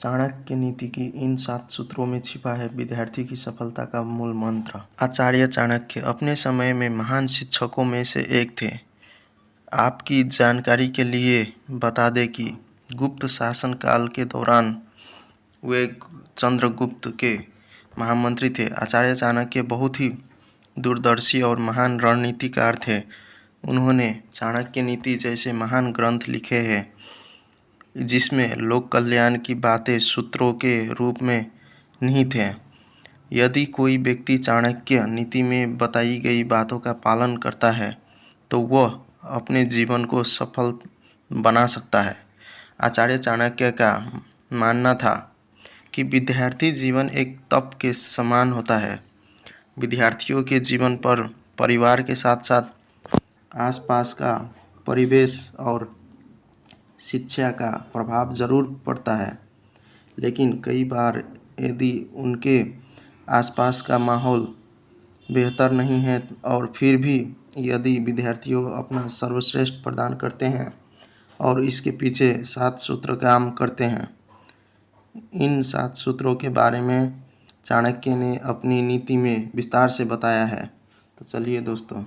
चाणक्य नीति की इन 7 सूत्रों में छिपा है विद्यार्थी की सफलता का मूल मंत्र। आचार्य चाणक्य अपने समय में महान शिक्षकों में से एक थे। आपकी जानकारी के लिए बता दें कि गुप्त शासन काल के दौरान वे चंद्रगुप्त के महामंत्री थे। आचार्य चाणक्य बहुत ही दूरदर्शी और महान रणनीतिकार थे। उन्होंने चाणक्य नीति जैसे महान ग्रंथ लिखे हैं जिसमें लोक कल्याण की बातें सूत्रों के रूप में निहित हैं। यदि कोई व्यक्ति चाणक्य नीति में बताई गई बातों का पालन करता है तो वह अपने जीवन को सफल बना सकता है। आचार्य चाणक्य का मानना था कि विद्यार्थी जीवन एक तप के समान होता है। विद्यार्थियों के जीवन पर परिवार के साथ साथ आसपास का परिवेश और शिक्षा का प्रभाव जरूर पड़ता है, लेकिन कई बार यदि उनके आसपास का माहौल बेहतर नहीं है और फिर भी यदि विद्यार्थियों अपना सर्वश्रेष्ठ प्रदान करते हैं और इसके पीछे 7 सूत्र काम करते हैं। इन 7 सूत्रों के बारे में चाणक्य ने अपनी नीति में विस्तार से बताया है। तो चलिए दोस्तों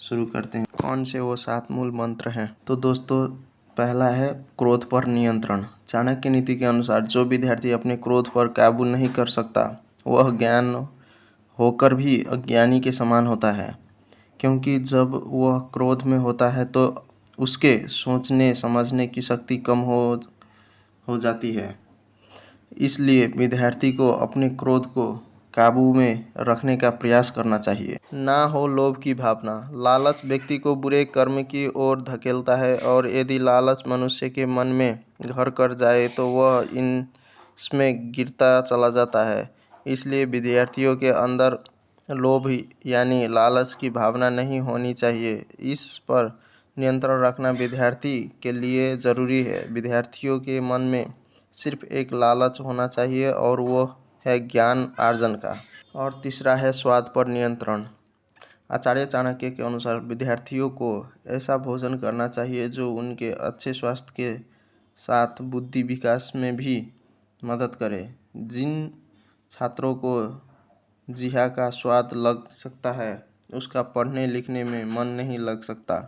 शुरू करते हैं। कौन से वो 7 मूल मंत्र हैं? तो दोस्तों पहला है क्रोध पर नियंत्रण। चाणक्य नीति के अनुसार जो विद्यार्थी अपने क्रोध पर काबू नहीं कर सकता वह ज्ञान होकर भी अज्ञानी के समान होता है, क्योंकि जब वह क्रोध में होता है तो उसके सोचने समझने की शक्ति कम हो जाती है। इसलिए विद्यार्थी को अपने क्रोध को काबू में रखने का प्रयास करना चाहिए। ना हो लोभ की भावना। लालच व्यक्ति को बुरे कर्म की ओर धकेलता है और यदि लालच मनुष्य के मन में घर कर जाए तो वह इसमें गिरता चला जाता है। इसलिए विद्यार्थियों के अंदर लोभ यानी लालच की भावना नहीं होनी चाहिए। इस पर नियंत्रण रखना विद्यार्थी के लिए ज़रूरी है। विद्यार्थियों के मन में सिर्फ एक लालच होना चाहिए और वह है ज्ञान अर्जन का। और तीसरा है स्वाद पर नियंत्रण। आचार्य चाणक्य के अनुसार विद्यार्थियों को ऐसा भोजन करना चाहिए जो उनके अच्छे स्वास्थ्य के साथ बुद्धि विकास में भी मदद करे। जिन छात्रों को जीहा का स्वाद लग सकता है उसका पढ़ने लिखने में मन नहीं लग सकता।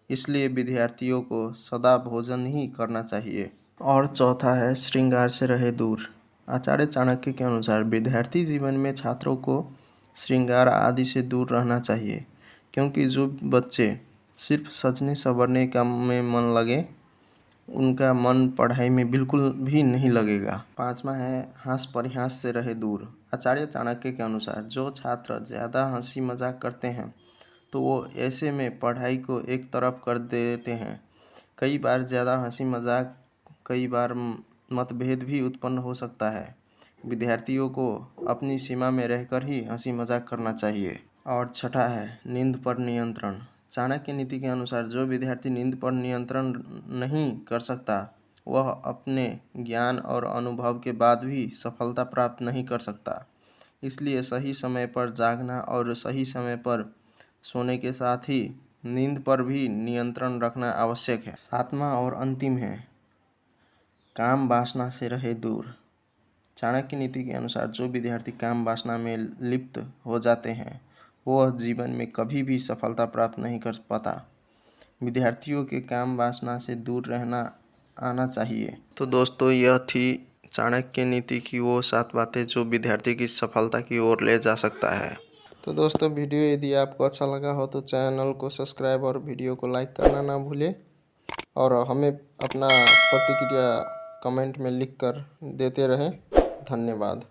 इसलिए विद्यार्थियों को सदा भोजन ही करना चाहिए। और चौथा है श्रृंगार से रहे दूर। आचार्य चाणक्य के अनुसार विद्यार्थी जीवन में छात्रों को श्रृंगार आदि से दूर रहना चाहिए, क्योंकि जो बच्चे सिर्फ सजने संवरने का में मन लगे उनका मन पढ़ाई में बिल्कुल भी नहीं लगेगा। 5वां है हास परिहास से रहे दूर। आचार्य चाणक्य के अनुसार जो छात्र ज़्यादा हंसी मजाक करते हैं तो वो ऐसे में पढ़ाई को एक तरफ कर देते हैं। कई बार ज़्यादा हंसी मजाक कई बार मतभेद भी उत्पन्न हो सकता है। विद्यार्थियों को अपनी सीमा में रहकर ही हंसी मजाक करना चाहिए। और छठा है नींद पर नियंत्रण। चाणक्य नीति के अनुसार जो विद्यार्थी नींद पर नियंत्रण नहीं कर सकता वह अपने ज्ञान और अनुभव के बाद भी सफलता प्राप्त नहीं कर सकता। इसलिए सही समय पर जागना और सही समय पर सोने के साथ ही नींद पर भी नियंत्रण रखना आवश्यक है। 7वां और अंतिम है काम वासना से रहे दूर। चाणक्य नीति के अनुसार जो विद्यार्थी काम वासना में लिप्त हो जाते हैं वह जीवन में कभी भी सफलता प्राप्त नहीं कर पाता। विद्यार्थियों के काम वासना से दूर रहना आना चाहिए। तो दोस्तों यह थी चाणक्य नीति की वो 7 बातें जो विद्यार्थी की सफलता की ओर ले जा सकता है। तो दोस्तों वीडियो यदि आपको अच्छा लगा हो तो चैनल को सब्सक्राइब और वीडियो को लाइक करना ना भूलें और हमें अपना प्रतिक्रिया कमेंट में लिख कर देते रहें। धन्यवाद।